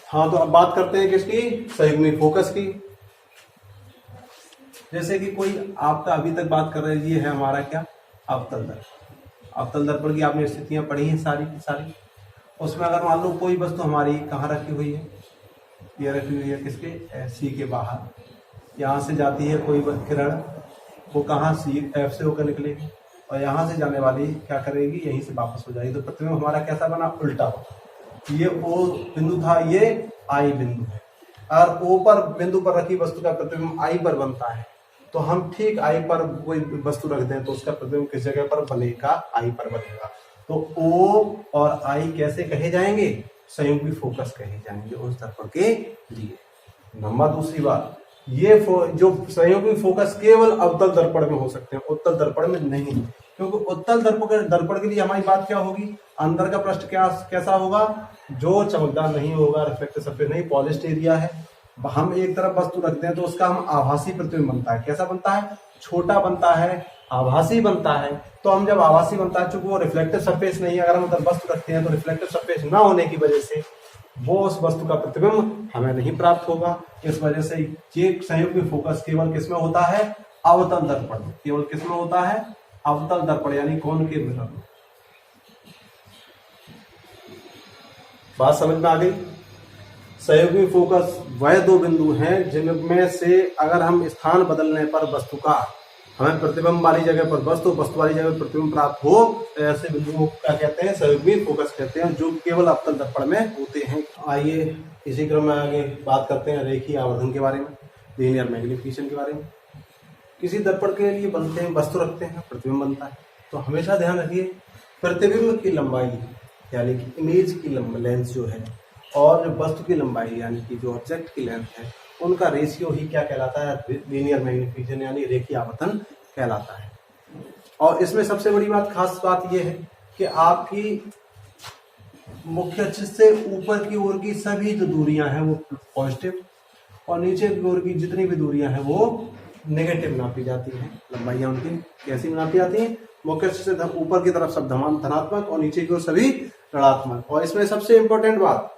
हाँ, तो अब बात करते हैं किसकी, संयुग्मी फोकस की। जैसे कि कोई आपका अभी तक बात कर रहे हैं, ये है हमारा क्या, अवतल दर्पण। अवतल दर्पण की आपने स्थितियां पढ़ी हैं सारी की सारी। उसमें अगर मान लो कोई वस्तु हमारी कहाँ रखी हुई है, ये रखी हुई है किसके, सी के बाहर, यहाँ से जाती है कोई किरण, वो कहाँ सी एफ से होकर निकलेगी और यहाँ से जाने वाली क्या करेगी, यहीं से वापस हो जाएगी। तो प्रतिबिंब हमारा कैसा बना, उल्टा होगा। ये ओ बिंदु था, ये आई बिंदु है, और ओ पर बिंदु पर रखी वस्तु का प्रतिबिंब आई पर बनता है। तो हम ठीक आई पर कोई वस्तु रख दें तो उसका प्रतिबिंब किस जगह पर बनेगा, आई पर बनेगा। तो ओ और आई कैसे कहे जाएंगे, संयुग्मी फोकस कहे जाएंगे उस दर्पण के लिए। नंबर दूसरी बात, ये जो संयुग्मी फोकस केवल अवतल दर्पण में हो सकते हैं, उत्तल दर्पण में नहीं, क्योंकि उत्तल दर्पण के लिए हमारी बात क्या होगी, अंदर का पृष्ठ कैसा होगा, जो चमकदार नहीं होगा, रिफ्लेक्टिव सरफेस नहीं, पॉलिश्ड एरिया है। हम एक तरफ वस्तु रखते हैं तो उसका हम आभासी प्रतिबिंब बनता है, कैसा बनता है, छोटा बनता है, आभासी बनता है। तो हम जब आभासी बनता है, चूंकि वो रिफ्लेक्टिव सरफेस नहीं है, अगर हम उधर वस्तु रखते हैं तो रिफ्लेक्टिव सरफेस ना होने की वजह से वो उस वस्तु का प्रतिबिंब हमें नहीं प्राप्त होगा। इस वजह से ये संयुग्मी फोकस केवल किसमें होता है, अवतल दर्पण में। केवल किसमें होता है, अवतल दर्पण यानी कॉनकेव मिरर में। बात समझ में आ गई। संयुग्मी फोकस वह दो बिंदु हैं जिनमें से अगर हम स्थान बदलने पर वस्तु का हमें प्रतिबिंब वाली जगह पर वस्तु वाली जगह पर प्रतिबिंब प्राप्त हो, तो ऐसे बिंदुओं को क्या कहते हैं, संयुग्मी फोकस कहते हैं, जो केवल अवतल दर्पण में होते हैं। आइए इसी क्रम में आगे बात करते हैं रेखीय आवर्धन के बारे में, लीनियर मैग्निफिकेशन के बारे में। किसी दर्पण के लिए बनते हैं, वस्तु रखते हैं, प्रतिबिंब बनता है। तो हमेशा ध्यान रखिए, प्रतिबिंब की लंबाई यानी कि इमेज की लेंथ जो है, और जो वस्तु की लंबाई यानी कि जो ऑब्जेक्ट की लेंथ है, उनका रेशियो ही क्या कहलाता है, लीनियर मैग्निफिकेशन यानी रेखीय आवर्धन कहलाता है। और इसमें सबसे बड़ी बात, खास बात यह है कि आपकी मुख्य अक्ष से ऊपर की ओर की सभी जो दूरियां हैं वो पॉजिटिव, और नीचे की ओर की जितनी भी दूरियां हैं वो नेगेटिव नापी जाती हैं। लंबाइयां उनकी कैसी नापी जाती हैं, मुख्य अक्ष से ऊपर की तरफ सब धनात्मक और नीचे की ओर सभी ऋणात्मक। और इसमें सबसे इंपॉर्टेंट बात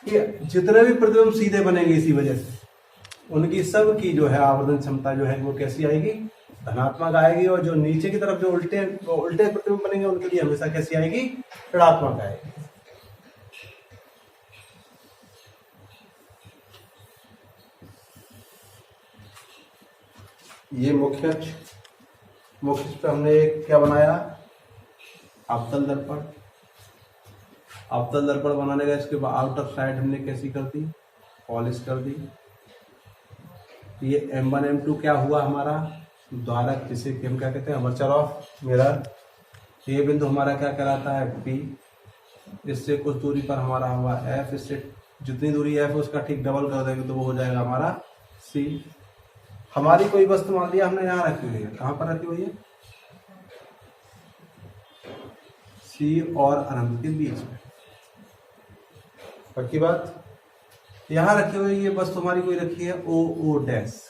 कि जितने भी प्रतिबिंब सीधे बनेंगे इसी वजह से, उनकी सब की जो है आवर्धन क्षमता जो है वो कैसी आएगी, धनात्मक आएगी। और जो नीचे की तरफ जो उल्टे प्रतिबिंब बनेंगे उनके लिए हमेशा कैसी आएगी, ऋणात्मक आएगी। ये मुख्य अक्ष पे हमने क्या बनाया, अवतल दर्पण। अवतल दर्पण बनाने का इसके बाद आउटर साइड हमने कैसी कर दी, पॉलिश कर दी। ये M1 M2 क्या हुआ हमारा, द्वारक, जिसे हम क्या कहते हैं, अपर्चर ऑफ मिरर। ये बिंदु हमारा क्या कहलाता है, P। इससे कुछ दूरी पर हमारा हुआ F, इससे जितनी दूरी F उसका ठीक डबल कर देंगे तो वो हो जाएगा हमारा C। हमारी कोई वस्तु मान लिया हमने यहाँ रखी हुई है, कहाँ पर रखी हुई है, C और अनंत के बीच में, पक्की बात। यहाँ रखी हुई ये वस्तु हमारी कोई रखी है OO डैश।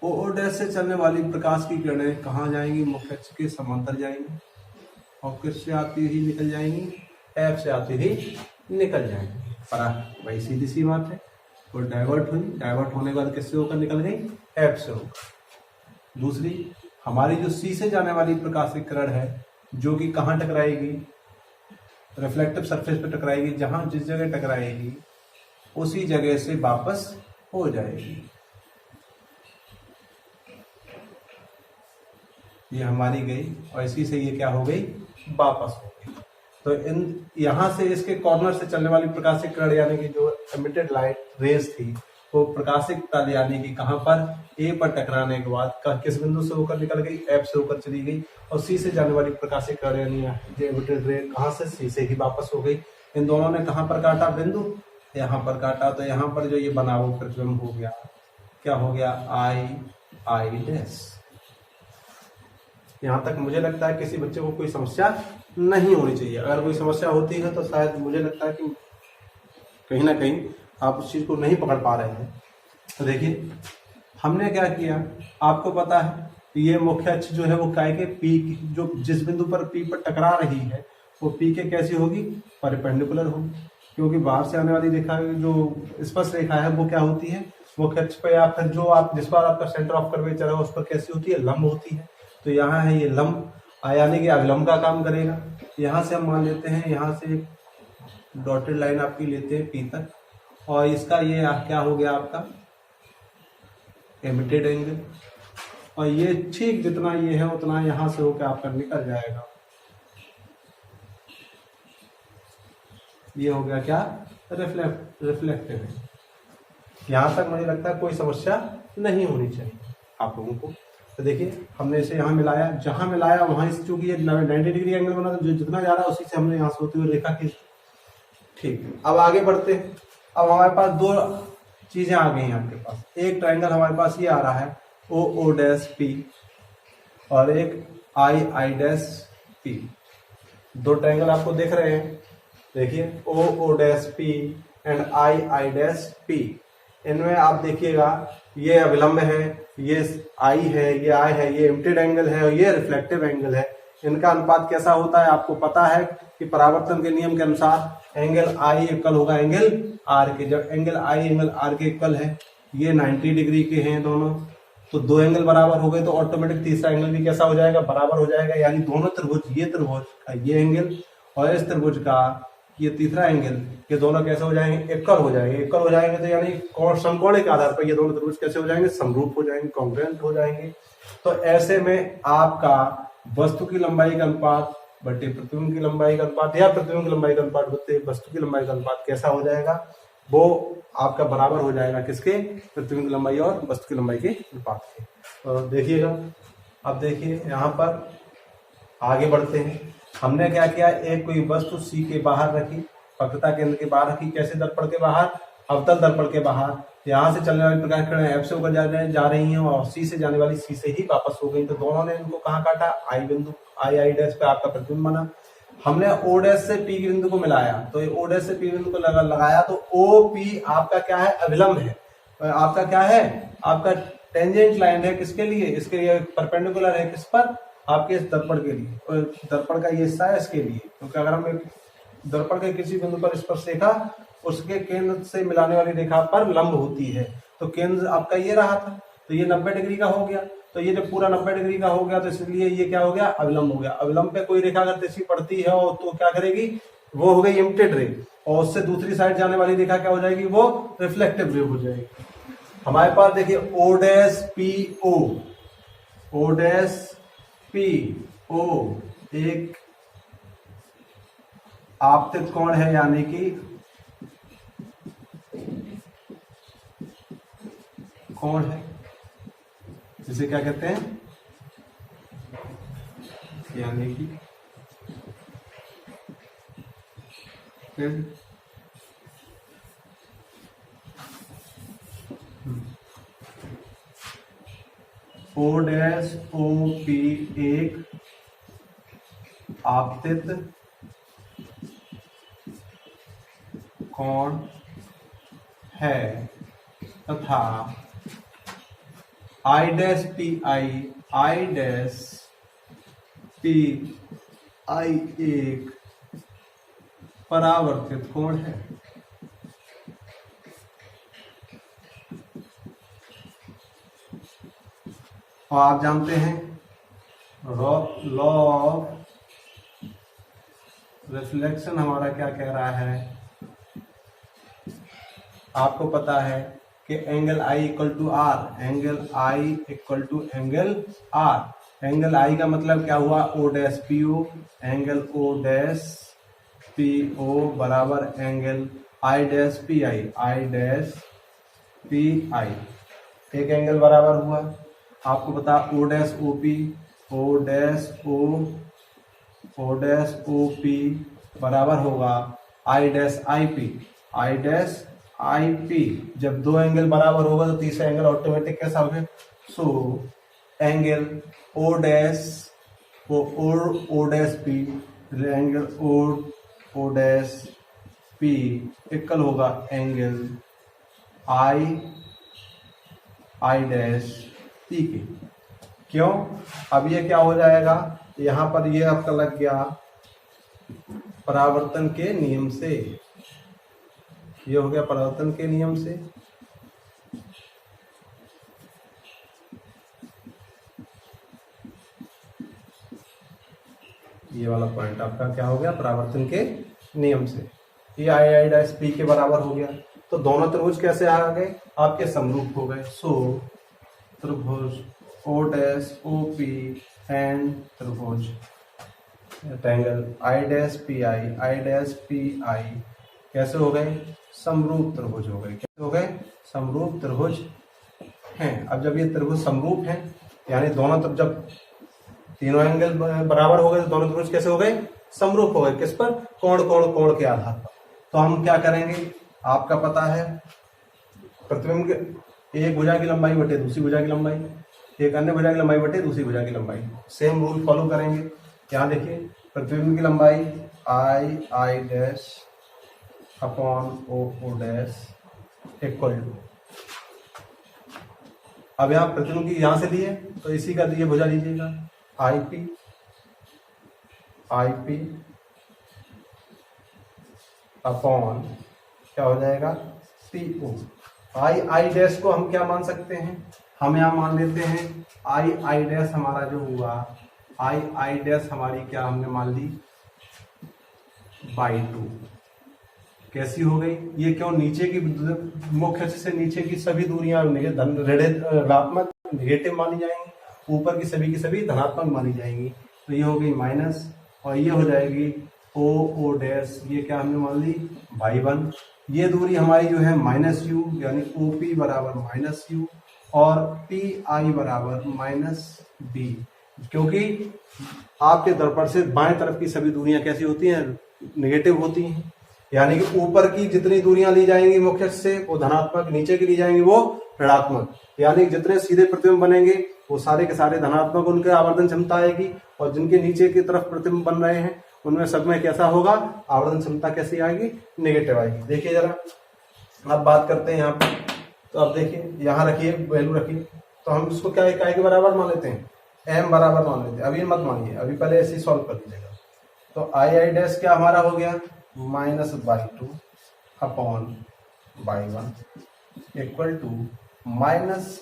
OO डैश से चलने वाली प्रकाश की किरणें कहाँ जाएंगी, मुख्य अक्ष के समांतर जाएंगी, और किससे आती हुई निकल जाएंगी, F से आती हुई निकल जाएंगी। पर वही सीधी सी बात है, और डाइवर्ट हुई, डाइवर्ट होने के बाद किससे होकर निकल गई, F से होकर। दूसरी हमारी जो C से जाने वाली प्रकाश की किरण है, जो कि कहाँ टकराएगी, रिफ्लेक्टिव सरफेस पे टकराएगी, जहां जिस जगह टकराएगी उसी जगह से वापस हो जाएगी। ये हमारी गई और इसी से ये क्या हो गई, वापस हो गई। तो इन यहां से इसके कॉर्नर से चलने वाली प्रकाशिक किरण यानी कि जो एमिटेड लाइट रेज थी, वो प्रकाशिक तल यानी कि कहां पर, ए पर टकराने के बाद किस बिंदु से होकर निकल गई, F से होकर चली गई। और C से जाने वाली प्रकाशिक किरण यानी जो एमिटेड रे कहां से, C से ही वापस हो गई। इन दोनों ने कहां पर काटा बिंदु, यहाँ पर काटा। तो यहाँ पर जो ये बना वो प्रतिबिंब हो गया, क्या हो गया, I डैश। यहाँ तक मुझे लगता है किसी बच्चे को कोई समस्या नहीं होनी चाहिए। अगर कोई समस्या होती है तो शायद मुझे लगता है कि कहीं ना कहीं आप उस चीज को नहीं पकड़ पा रहे हैं। तो देखिए हमने क्या किया, आपको पता है ये मुख्य अक्ष जो है वो काय के P, जो जिस बिंदु पर P पर टकरा रही है वो P के कैसी होगी, परपेंडिकुलर होगी। क्योंकि बाहर से आने वाली रेखा जो स्पर्श रेखा है वो क्या होती है, वो अक्ष पे या फिर जो आप जिस पर आपका सेंटर ऑफ कर्वेचर है उस पर कैसी होती है, लंब होती है। तो यहाँ है ये लंब, यानी कि अभिलंब का काम करेगा। यहाँ से हम मान लेते हैं, यहाँ से डॉटेड लाइन आपकी लेते हैं पी तक, और इसका ये क्या हो गया आपका एमिटेड एंगल, और ये ठीक जितना ये है उतना यहाँ से होकर आपका निकल जाएगा। ये हो गया क्या, रिफ्लेक्टिव है। यहाँ तक मुझे लगता है कोई समस्या नहीं होनी चाहिए आप लोगों को। तो देखिए हमने इसे यहाँ मिलाया, जहां मिलाया वहां इस चूंकि ये 90 डिग्री एंगल बना, तो जो जितना जा रहा है उसी से हमने यहाँ से होते हुए रेखा खींच। ठीक, अब आगे बढ़ते हैं। अब हमारे पास दो चीजें आ गई हैं आपके पास। एक ट्रायंगल हमारे पास ये आ रहा है ओ ओ डैश पी, और एक आई आई डैश पी। दो ट्रायंगल आपको दिख रहे हैं, देखिए O O dash P and I I dash P. इनमें आप देखिएगा ये अभिलंब है, ये आई है, ये आई है, ये एमिटेड एंगल है और ये रिफ्लेक्टिव एंगल है। इनका अनुपात कैसा होता है आपको पता है कि परावर्तन के नियम के अनुसार एंगल आई इक्वल होगा एंगल आर के। जब एंगल आई एंगल आर के इक्वल है, ये 90 डिग्री के हैं दोनों, तो दो एंगल बराबर हो गए, तो ऑटोमेटिक तीसरा एंगल भी कैसा हो जाएगा, बराबर हो जाएगा। यानी दोनों त्रिभुज, ये त्रिभुज का ये एंगल और इस त्रिभुज का ये तीसरा एंगल, ये दोनों कैसे हो जाएंगे, इक्वल हो जाएंगे। इक्वल हो जाएंगे तो यानी समकोण के आधार पर ये दोनों त्रिभुज कैसे हो जाएंगे, समरूप हो जाएंगे, कॉन्ग्रुएंट हो जाएंगे। तो ऐसे में आपका वस्तु की लंबाई का अनुपात बटे प्रतिबिंब की लंबाई का अनुपात, या प्रतिबिंब की लंबाई का अनुपात बटे वस्तु की लंबाई का अनुपात कैसा हो जाएगा, वो आपका बराबर हो जाएगा किसके, प्रतिबिंब की लंबाई और वस्तु की लंबाई के अनुपात के। तो देखिएगा, अब देखिए यहाँ पर आगे बढ़ते हैं। हमने क्या किया, एक कोई वस्तु सी के बाहर रखी, वक्रता केंद्र के बाहर रखी। कैसे, दर्पण के बाहर, अवतल दर्पण के बाहर। यहाँ से चलने वाली प्रकाश किरणें एफ से होकर जा रही हैं और सी से जाने वाली सी से ही वापस हो गई। तो दोनों ने इनको कहाँ काटा, आई बिंदु, आई आई डैश पे आपका प्रतिबिंब बना। हमने ओ डैश से पी बिंदु को मिलाया, तो ओ डैश से पी बिंदु को लगाया, तो ओ पी आपका क्या है, अभिलंब है। आपका क्या है, आपका टेंजेंट लाइन है किसके लिए, इसके लिए परपेंडिकुलर है किस पर, आपके इस दर्पण के लिए, और दर्पण का ये हिस्सा है इसके लिए। क्योंकि अगर हम दर्पण के किसी बिंदु पर स्पर्श रेखा उसके केंद्र से मिलाने वाली रेखा पर लंब होती है, तो केंद्र आपका ये रहा था, तो ये 90 डिग्री का हो गया। तो ये जब पूरा 90 डिग्री का हो गया तो इसलिए ये क्या हो गया, अविलंब हो गया। अविलंब पे कोई रेखा अगर तिरछी पड़ती है तो क्या करेगी, वो हो गई इमिटेड रे, और उससे दूसरी साइड जाने वाली रेखा क्या हो जाएगी, वो रिफ्लेक्टिव रे हो जाएगी। हमारे पास देखिए O dash P O, O dash P O एक आपतित कोण है, यानी कि कोण है, जिसे क्या कहते हैं, यानी कि ओ डैश ओ पी एक आपतित कोण है, तथा आई dash P I, I dash P I एक परावर्तित कोण है। और आप जानते हैं लॉ ऑफ रिफ्लेक्शन हमारा क्या कह रहा है, आपको पता है कि angle I equal to R, angle I equal to angle R. Angle I का मतलब क्या हुआ, O dash P O, angle O dash P O बराबर angle I dash P I, I dash P I. एक angle बराबर हुआ, आपको पता O dash O P, O dash O dash O P बराबर होगा I dash I P, I dash I P. जब दो एंगल बराबर होगा तो तीसरा एंगल ऑटोमेटिक कैसा हो गया, so angle O dash O dash P, angle O dash P equal होगा एंगल आई डैश पी के। क्यों, अब ये क्या हो जाएगा, यहां पर ये आपका लग गया परावर्तन के नियम से, ये हो गया परावर्तन के नियम से। ये वाला पॉइंट आपका क्या हो गया, परावर्तन के नियम से। ये आई डैश पी के बराबर हो गया। तो दोनों त्रिभुज कैसे आ गए, आपके समरूप हो गए। सो त्रिभुज O dash O P and त्रिभुज triangle I dash P I कैसे हो गए, समरूप त्रिभुज हो गए। कैसे हो गए, समरूप त्रिभुज हैं। अब जब ये त्रिभुज समरूप हैं, यानी दोनों तरफ जब तीनों एंगल बराबर हो गए तो दोनों त्रिभुज कैसे हो गए, समरूप हो गए। किस पर, कोण कोण कोण के आधार पर। तो हम क्या करेंगे, आपका पता है प्रतिबिंब के एक भुजा की लंबाई बटे दूसरी भुजा की लंबाई, एक अन्य भुजा की लंबाई बटे दूसरी भुजा की लंबाई। सेम रूल फॉलो करेंगे। क्या देखिए, प्रतिबिंब की लंबाई I dash upon O dash equal to, अब यहाँ प्रतिबिंब की यहां से लिए तो इसी का ये भुजा लीजिएगा आई पी अपॉन क्या हो जाएगा, पी ओ। आई डैश को हम क्या मान सकते हैं, हम यहाँ मान लेते हैं आई डैश हमारा जो हुआ, आई डैश हमारी क्या हमने मान ली बाई 2। कैसी हो गई, ये क्यों, नीचे की मुख्य अक्ष से नीचे की सभी दूरियां ऋणात्मक नेगेटिव मानी जाएंगी, ऊपर की सभी धनात्मक मानी जाएंगी। तो ये हो गई माइनस, और ये हो जाएगी ओ डैश, ये क्या हमने मान ली बाई 1। ये दूरी हमारी जो है माइनस यू, यानी ओ पी बराबर माइनस यू और पी आई बराबर माइनस बी। क्योंकि आपके दर्पण से बाएं तरफ की सभी दूरियां कैसी होती हैं, नेगेटिव होती हैं। यानी कि ऊपर की जितनी दूरियां ली जाएंगी मुख्य अक्ष से वो धनात्मक, नीचे की ली जाएंगी वो ऋणात्मक। यानी जितने सीधे प्रतिबिंब बनेंगे वो सारे के सारे धनात्मक उनके आवर्धन क्षमता आएगी, और जिनके नीचे की तरफ प्रतिबिंब बन रहे हैं उनमें सब में कैसा होगा, आवर्धन क्षमता कैसी आएगी, नेगेटिव आएगी। देखिए जरा, अब बात करते हैं यहाँ पर। तो अब देखिए यहाँ रखिए, वैल्यू रखिए, तो हम इसको क्या इकाई के बराबर मान लेते हैं, एम बराबर मान लेते हैं। अभी मत मानिए, अभी पहले ऐसे ही सॉल्व कर लीजिएगा। तो आई डैश क्या हमारा हो गया minus by 2 upon by 1 equal to minus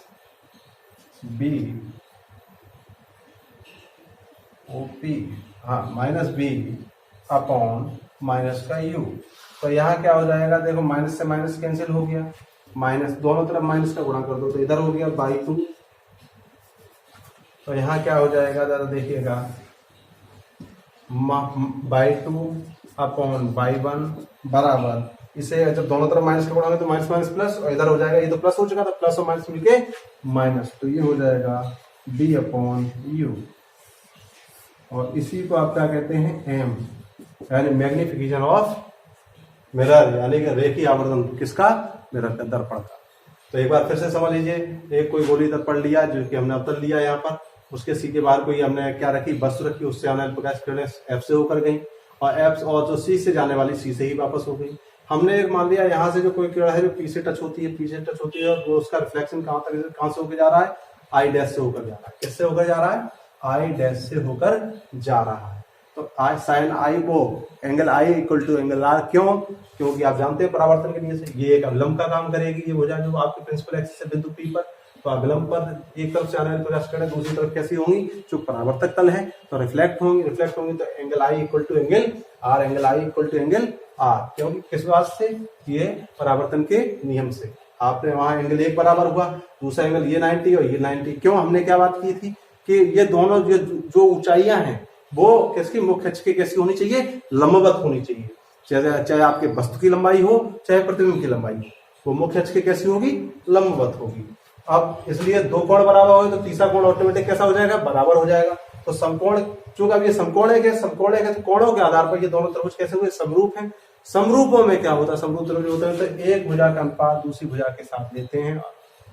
B O P, हाँ माइनस बी अपॉन माइनस का यू। तो यहाँ क्या हो जाएगा, देखो माइनस से माइनस कैंसिल हो गया, माइनस दोनों तरफ माइनस का गुणा कर दो तो इधर हो गया बाई 2। तो यहाँ क्या हो जाएगा, जरा देखिएगा, बाई 2 अपॉन बाई 1 बराबर, इसे जब दोनों तरफ माइनस का गुणा तो माइनस माइनस प्लस, और इधर हो जाएगा, ये तो प्लस हो चुका था, प्लस और माइनस मिलके माइनस। तो ये हो जाएगा बी अपॉन यू, और इसी को आप क्या कहते हैं एम, यानी मैग्निफिकेशन ऑफ मिरर, यानी कि रेखीय आवर्धन किसका, मिरर का, दर्पण का। तो एक बार फिर से समझ लीजिए, एक कोई गोली दर्पण लिया जो कि हमने अवतल लिया यहाँ पर, उसके सी के बाहर कोई हमने क्या रखी, वस्तु रखी, उससे आने वाली प्रकाश किरणें एफ से होकर गई, और एफ और जो सी से जाने वाली सी से ही वापस हो गई। हमने एक मान लिया यहाँ से जो कोई किरण है जो पी से टच होती है, और वो उसका रिफ्लेक्शन कहाँ से होकर जा रहा है, आई डैश से होकर जा रहा है। किससे होकर जा रहा है, आई डैश से होकर जा रहा है। तो आई साइन आई को angle I equal to angle R, क्यों, क्योंकि आप जानते हैं परावर्तन के नियम से ये एक अवलंब का काम करेगी, ये भुजा जो आपके प्रिंसिपल एक्सिस है बिंदु पी पर। तो अवलंब पर एक तरफ से आने वाली प्रकाश किरणें दूसरी तरफ कैसी होंगी, जो परावर्तक तल है तो रिफ्लेक्ट होंगी तो angle I equal to angle R, angle I equal to angle R. क्योंकि किस बात से, ये परावर्तन के नियम से। आपने वहां एंगल एक बराबर हुआ, दूसरा एंगल ये 90 और ये 90। क्यों, हमने क्या बात की थी कि ये दोनों जो ऊंचाइयां हैं वो किसकी, मुख्य अक्ष की कैसी होनी चाहिए, लंबवत होनी चाहिए। चाहे आपके वस्तु की लंबाई हो चाहे प्रतिबिंब की लंबाई हो, वो मुख्य अक्ष की कैसी होगी, लंबवत होगी। अब इसलिए दो कोण बराबर हो तो तीसरा कोण ऑटोमेटिक कैसा हो जाएगा, बराबर हो जाएगा। तो समकोण, चूंकि अब ये समकोण है तो कोणों के आधार पर ये दोनों त्रिभुज कैसे हुए, समरूप हैं। समरूपों में क्या होता है, समरूप त्रिभुज होता है तो एक भुजा का अनुपात दूसरी भुजा के साथ लेते हैं।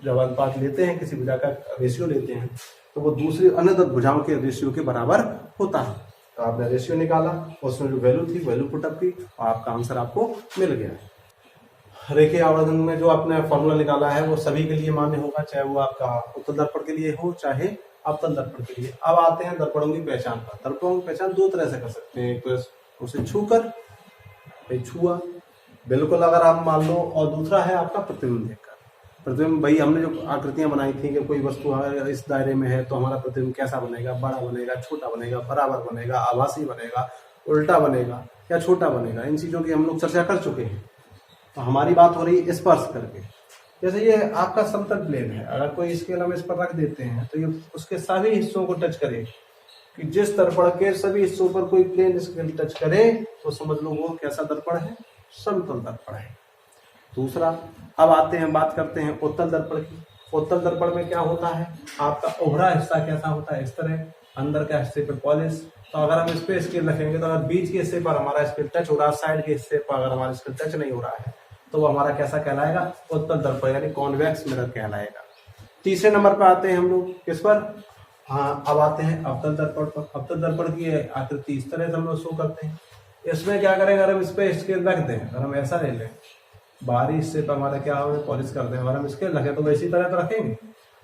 जब अनुपात लेते हैं, किसी भुजा का रेशियो लेते हैं, तो वो दूसरी अन्य भुजाओं के रेशियो के बराबर होता है। तो आपने रेशियो निकाला, उसमें जो वैल्यू थी वैल्यू पुटअप की, और आपका आंसर आपको मिल गया है। रेखीय आवर्धन में जो आपने फॉर्मूला निकाला है वो सभी के लिए मान्य होगा, चाहे वो आपका उत्तल दर्पण के लिए हो चाहे अवतल दर्पण के लिए। अब आते हैं दर्पणों की पहचान पर। दर्पणों की पहचान दो तरह से कर सकते हैं, एक तो उसे छूकर, छुआ, बिल्कुल अगर आप मान लो, और दूसरा है आपका प्रतिबिंब देखकर। प्रतिबिंब भाई हमने जो आकृतियां बनाई थी कि कोई वस्तु अगर इस दायरे में है तो हमारा प्रतिबिंब कैसा बनेगा, बड़ा बनेगा, छोटा बनेगा, बराबर बनेगा, आभासी बनेगा, उल्टा बनेगा या छोटा बनेगा, इन चीजों की हम लोग चर्चा कर चुके हैं। तो हमारी बात हो रही है स्पर्श करके। जैसे ये आपका समतल प्लेन है, अगर कोई स्केल हम इस पर रख देते हैं तो ये उसके सभी हिस्सों को टच करे, कि जिस दर्पण के सभी हिस्सों पर कोई प्लेन स्केल टच करे तो समझ लो वो कैसा दर्पण है, समतल दर्पण है। दूसरा, अब आते हैं बात करते हैं उत्तल दर्पण की। उत्तल दर्पण में क्या होता है, आपका ओहरा हिस्सा कैसा होता है, इस तरह, अंदर का हिस्से पे पॉलिश। तो अगर हम इस पे स्केल रखेंगे तो अगर बीच के हिस्से पर हमारा स्केल टच हो रहा है, साइड के हिस्से पर अगर हमारा स्केल टच नहीं हो रहा है तो वो हमारा कैसा कहलाएगा, उत्तल दर्पण यानी कॉन्वेक्स मिरर कहलाएगा। तीसरे नंबर पर आते हैं हम लोग किस पर, हाँ अब आते हैं अवतल दर्पण पर। अवतल दर्पण की आकृति इस तरह से हम लोग शो करते हैं। इसमें क्या करेंगे, अगर हम इस पे स्केल रख दें, अगर हम ऐसा ले लें, बाहरी हिस्से पर हमारा क्या होगा, पॉलिश कर दें, अगर हम स्केल रखें तो इसी तरह तो रखेंगे,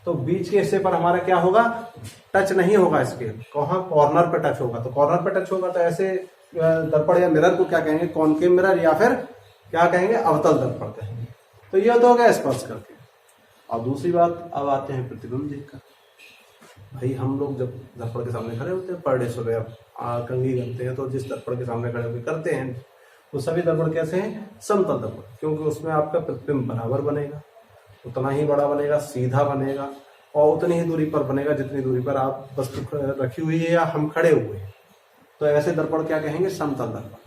तो बीच के हिस्से पर हमारा क्या होगा, टच नहीं होगा स्केल, कहाँ कॉर्नर पे टच होगा। तो कॉर्नर पे टच होगा तो ऐसे दर्पण या मिरर को क्या कहेंगे, कॉनकेव मिरर या फिर क्या कहेंगे, अवतल दर्पण कहेंगे। तो यह तो हो गया स्पर्श करके। और दूसरी बात, अब आते हैं प्रतिबिंब देखकर। भाई हम लोग जब दर्पण के सामने खड़े होते हैं पर डे सुबह कंघी करते हैं, तो जिस दर्पण के सामने खड़े होकर करते हैं वो सभी दर्पण कैसे हैं, समतल दर्पण, क्योंकि उसमें आपका प्रतिबिंब बराबर बनेगा, उतना ही बड़ा बनेगा, सीधा बनेगा और उतनी ही दूरी पर बनेगा जितनी दूरी पर आप वस्तु रखी हुई है या हम खड़े हुए हैं। तो ऐसे दर्पण क्या कहेंगे, समतल दर्पण।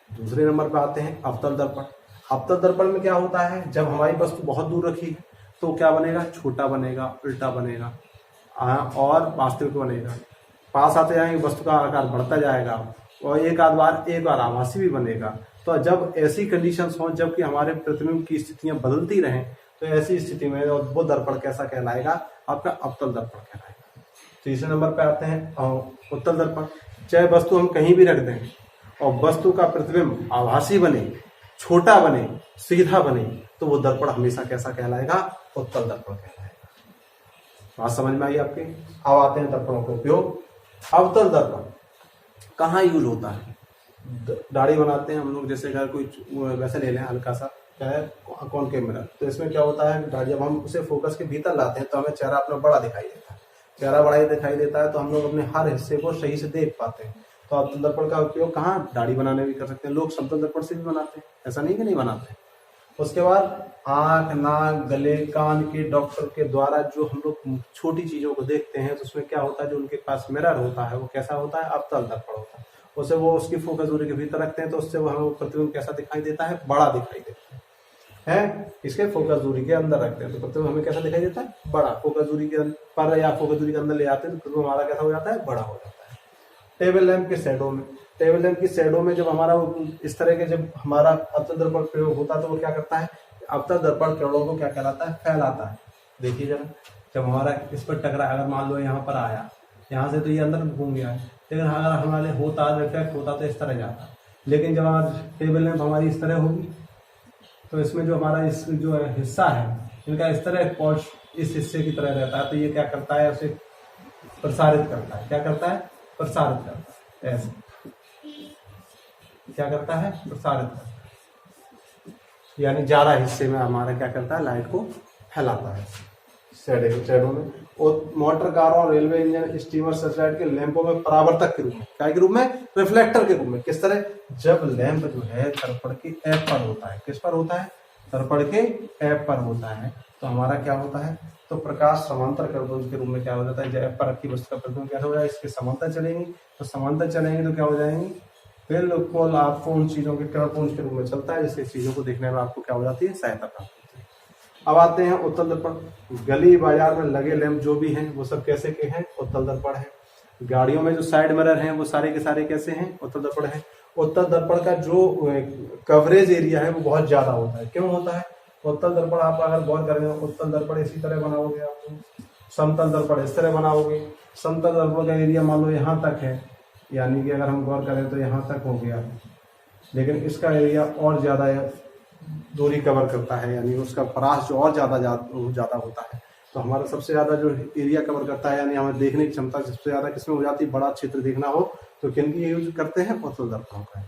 दूसरे नंबर पर आते हैं अवतल दर्पण। अवतल दर्पण में क्या होता है, जब हमारी वस्तु बहुत दूर रखी है तो क्या बनेगा, छोटा बनेगा, उल्टा बनेगा और वास्तविक बनेगा। पास आते जाएंगे वस्तु का आकार बढ़ता जाएगा और एक बार आभासी भी बनेगा। तो जब ऐसी कंडीशंस हो, जबकि हमारे प्रतिबिंब की स्थितियां बदलती रहें, तो ऐसी स्थिति में वो दर्पण कैसा कहलाएगा, आपका अवतल दर्पण कहलाएगा। तीसरे नंबर पे आते हैं उत्तल दर्पण। चाहे वस्तु हम कहीं भी रख दें और वस्तु का प्रतिबिंब आभासी बने, छोटा बने, सीधा बने, तो वो दर्पण हमेशा कैसा कहलाएगा, उत्तल दर्पण कहलाएगा। बात समझ में आई आपके। अब आते हैं दर्पणों का उपयोग। अवतल दर्पण कहाँ यूज होता है, दाढ़ी बनाते हैं हम लोग, जैसे अगर कोई वैसे ले लें हल्का सा, क्या है, कॉनकेव मिरर। तो इसमें क्या होता है, जब हम उसे फोकस के भीतर लाते हैं तो हमें चेहरा अपना बड़ा दिखाई देता है। चेहरा बड़ा ही दिखाई देता है तो हम लोग अपने हर हिस्से को सही से देख पाते हैं। तो अवतल दर्पण का उपयोग कहाँ, दाढ़ी बनाने भी कर सकते हैं। लोग समतल दर्पण से भी बनाते हैं, ऐसा नहीं कि नहीं बनाते। उसके बाद आंख, नाक, गले, कान के डॉक्टर के द्वारा जो हम लोग छोटी चीजों को देखते हैं तो उसमें क्या होता है, जो उनके पास मिरर होता है वो कैसा होता है, अवतल दर्पण होता है। उसे वो उसकी फोकस दूरी के भीतर रखते हैं तो उससे वो हमें प्रतिबिंब कैसा दिखाई देता है, बड़ा दिखाई देता है। इसके फोकस दूरी के अंदर रखते हैं तो प्रतिबिंब हमें कैसा दिखाई देता है, बड़ा। फोकस दूरी के पर या फोकस दूरी के अंदर ले आते हैं तो प्रतिबिंब हमारा कैसा हो जाता है, बड़ा हो जाता है। टेबल लैंप के शैडो में, टेबल लैंप की शैडो में जब हमारा इस तरह के जब हमारा अवतल दर्पण प्रयोग होता है तो वो क्या करता है, अवतल दर्पण किरणों को क्या कहलाता है, फैलाता है। देखिए जरा, जब हमारा इस पर टकरा, अगर मान लो यहाँ पर आया, यहाँ से तो ये अंदर घूम गया है, लेकिन अगर हमारे होता रिफ्लेक्ट होता तो इस तरह जाता। लेकिन जब हमारी टेबल लैंप हमारी इस तरह होगी तो इसमें जो हमारा इस जो हिस्सा है इनका इस तरह पॉश इस हिस्से की तरह रहता है, तो ये क्या करता है, उसे प्रसारित करता है। क्या करता है, प्रसारित करता है। ऐसे क्या करता है, प्रसारित करता है, यानी ज्यादा हिस्से में हमारा क्या करता है, लाइट को फैलाता है शैडो में। और मोटर कारों, रेलवे इंजन, स्टीमर, सर्चलाइट के लैंपों में परावर्तक के रूप में, क्या के रूप में, रिफ्लेक्टर के रूप में। किस तरह, जब लैंप जो है दर्पण के एफ पर होता है, किस पर होता है, दर्पण के एफ पर होता है, तो हमारा क्या होता है, तो प्रकाश समांतर कर्तन के रूप में क्या हो जाता है, जब एफ पर रखी वस्तु का प्रतिबिंब क्या हो जाए, इसके समांतर चलेंगी, तो समांतर चलेंगे तो क्या हो जाएंगी, बिल्कुल आपको उन चीजों के किरणपुंज के रूप में चलता है, जिससे चीजों को देखने में आपको क्या हो जाती है, सहायता प्राप्त होती है। अब आते हैं उत्तल दर्पण। गली बाजार में लगे लैंप जो भी हैं वो सब कैसे के हैं, उत्तल दर्पण है। गाड़ियों में जो साइड मिरर हैं वो सारे के सारे कैसे हैं, उत्तल दर्पण है। उत्तल दर्पण का जो कवरेज एरिया है वो बहुत ज्यादा होता है। क्यों होता है, उत्तल दर्पण आप अगर गौर करेंगे, उत्तल दर्पण इसी तरह बनाओगे आप, समतल दर्पण इस तरह बनाओगे। समतल दर्पण का एरिया मान लो यहाँ तक है, यानी कि अगर हम गौर करें तो यहाँ तक हो गया, लेकिन इसका एरिया और ज्यादा दूरी कवर करता है, यानी उसका परास जो और ज्यादा होता है। तो हमारा सबसे ज्यादा जो एरिया कवर करता है, यानी हमें देखने की क्षमता सबसे ज्यादा किसमें हो जाती है, बड़ा क्षेत्र देखना हो तो किन की यूज करते हैं, उत्तल दर्पणों का।